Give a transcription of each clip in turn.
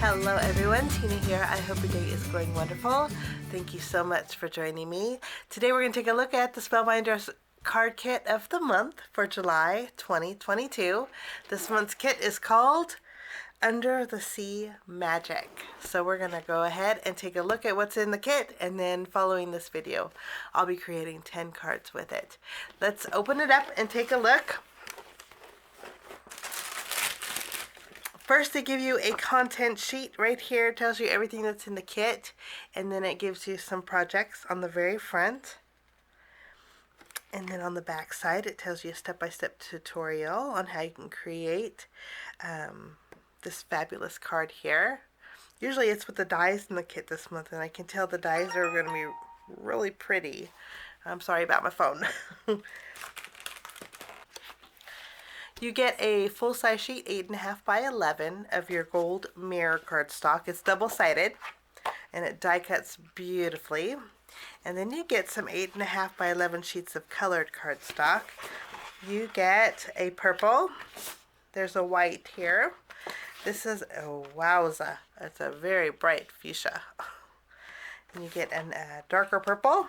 Hello everyone, Tina here. I hope your day is going wonderful. Thank you so much for joining me. Today we're going to take a look at the Spellbinders Card Kit of the month for July 2022. This month's kit is called Under the Sea Magic. So we're going to go ahead and take a look at what's in the kit, and then following this video I'll be creating 10 cards with it. Let's open it up and take a look. First, they give you a content sheet right here. It tells you everything that's in the kit, and then it gives you some projects on the very front. And then on the back side, it tells you a step-by-step tutorial on how you can create this fabulous card here. Usually it's with the dies in the kit this month, and I can tell the dies are going to be really pretty. I'm sorry about my phone. You get a full-size sheet, 8.5 by 11, of your gold mirror cardstock. It's double-sided, and it die cuts beautifully. And then you get some 8.5 by 11 sheets of colored cardstock. You get a purple. There's a white here. This is, oh wowza, it's a very bright fuchsia. And you get a darker purple.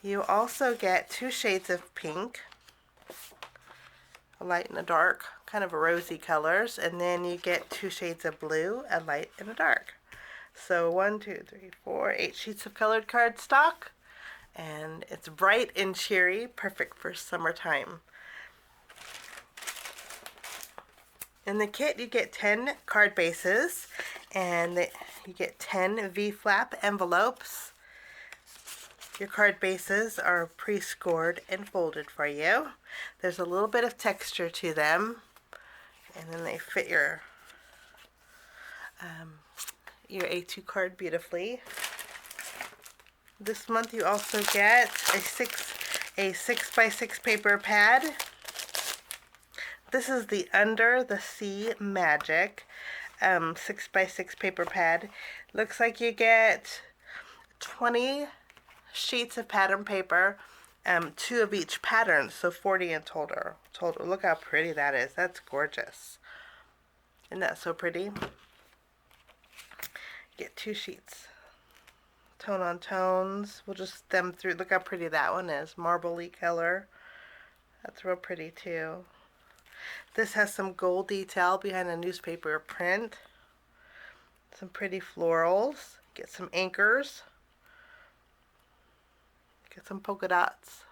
You also get 2 shades of pink. A light and a dark, kind of a rosy colors, and then you get 2 shades of blue, a light and a dark. So 1, 2, 3, 4, 8 sheets of colored cardstock, and it's bright and cheery, perfect for summertime. In the kit you get 10 card bases, and you get 10 V-flap envelopes. Your card bases are pre-scored and folded for you. There's a little bit of texture to them, and then they fit your A2 card beautifully. This month you also get a 6x6 paper pad. This is the Under the Sea Magic 6x6 paper pad. Looks like you get 20 sheets of pattern paper, 2 of each pattern, so 40 in total. Look how pretty that is. That's gorgeous. Isn't that so pretty? Get 2 sheets. Tone on tones. We'll just stem through. Look how pretty that one is. Marble-y color. That's real pretty too. This has some gold detail behind a newspaper print. Some pretty florals. Get some anchors. Get some polka dots.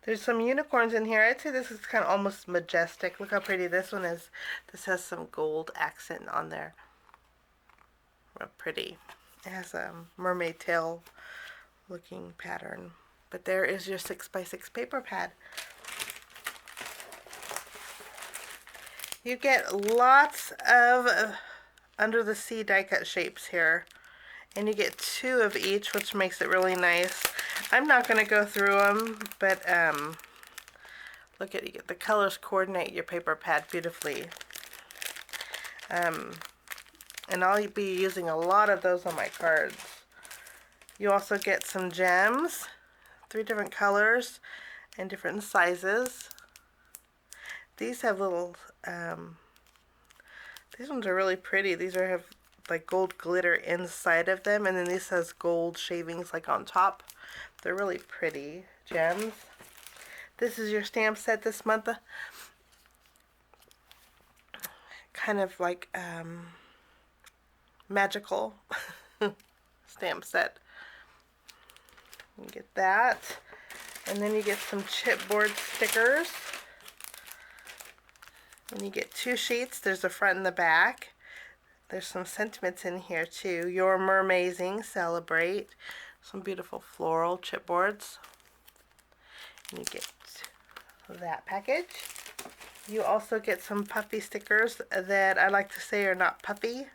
There's some unicorns in here. I'd say this is kind of almost majestic. Look how pretty this one is. This has some gold accent on there. Real pretty. It has a mermaid tail looking pattern. But there is your 6x6 paper pad. You get lots of under the sea die cut shapes here, and you get 2 of each, which makes it really nice. I'm not going to go through them, but look at, you get the colors coordinate your paper pad beautifully, and I'll be using a lot of those on my cards. You also get some gems, 3 different colors and different sizes. These have little these ones are really pretty. These have like gold glitter inside of them, and then this has gold shavings like on top. They're really pretty gems. This is your stamp set this month. Kind of like magical stamp set. You get that, and then you get some chipboard stickers. And you get 2 sheets. There's a front and the back. There's some sentiments in here too. Your mermazing, celebrate. Some beautiful floral chipboards. And you get that package. You also get some puffy stickers that I like to say are not puffy.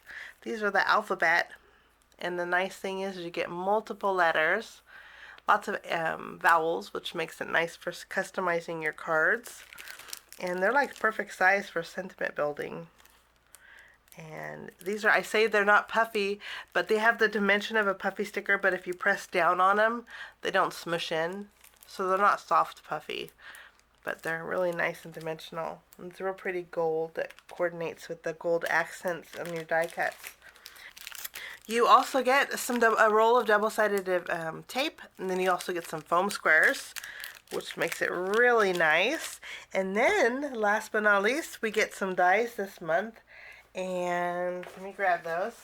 These are the alphabet. And the nice thing is you get multiple letters. Lots of vowels, which makes it nice for customizing your cards. And they're like perfect size for sentiment building. And these are, I say they're not puffy, but they have the dimension of a puffy sticker, but if you press down on them, they don't smush in. So they're not soft puffy. but they're really nice and dimensional. It's real pretty gold that coordinates with the gold accents on your die cuts. You also get a roll of double-sided tape, and then you also get some foam squares, which makes it really nice. And then, last but not least, we get some dies this month. And let me grab those.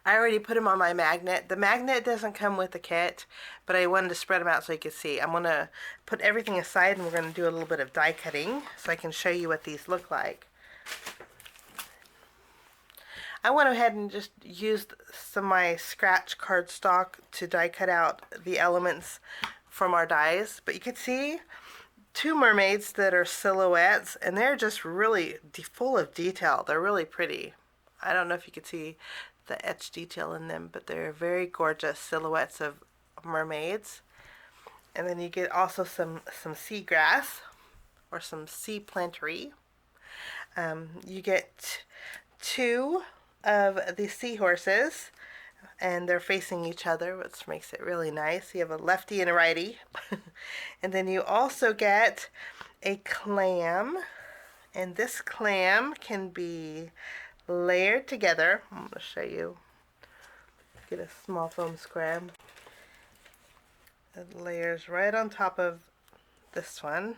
I already put them on my magnet. The magnet doesn't come with the kit, but I wanted to spread them out so you could see. I'm going to put everything aside, and we're going to do a little bit of die cutting so I can show you what these look like. I went ahead and just used some of my scratch cardstock to die cut out the elements from our dies. But you can see two mermaids that are silhouettes, and they're just really full of detail. They're really pretty. I don't know if you could see the etched detail in them, but they're very gorgeous silhouettes of mermaids. And then you get also some seagrass or some sea plantery. You get two of the seahorses, and they're facing each other, which makes it really nice. You have a lefty and a righty. And then you also get a clam, and this clam can be layered together. I'm going to show you. Get a small foam square. It layers right on top of this one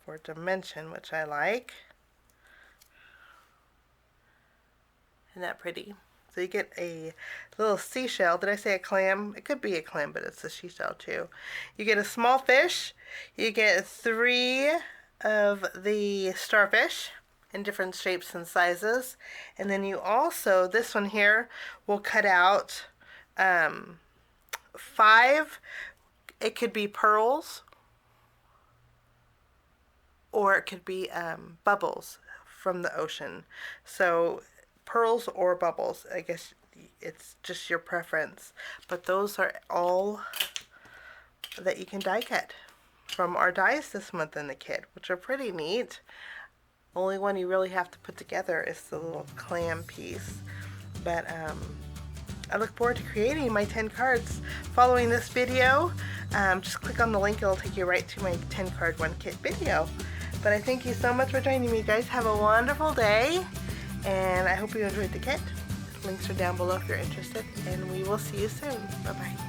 for dimension, which I like. Isn't that pretty? So you get a little seashell. Did I say a clam? It could be a clam, but it's a seashell too. You get a small fish. You get 3 of the starfish in different shapes and sizes. And then you also, this one here, will cut out 5. It could be pearls, or it could be bubbles from the ocean. So pearls or bubbles, I guess it's just your preference, but those are all that you can die cut from our dies this month in the kit, which are pretty neat. Only one you really have to put together is the little clam piece, but I look forward to creating my 10 cards following this video. Just click on the link, it'll take you right to my 10 card 1 kit video. But I thank you so much for joining me, guys. Have a wonderful day, and I hope you enjoyed the kit. Links are down below if you're interested, and we will see you soon. Bye-bye.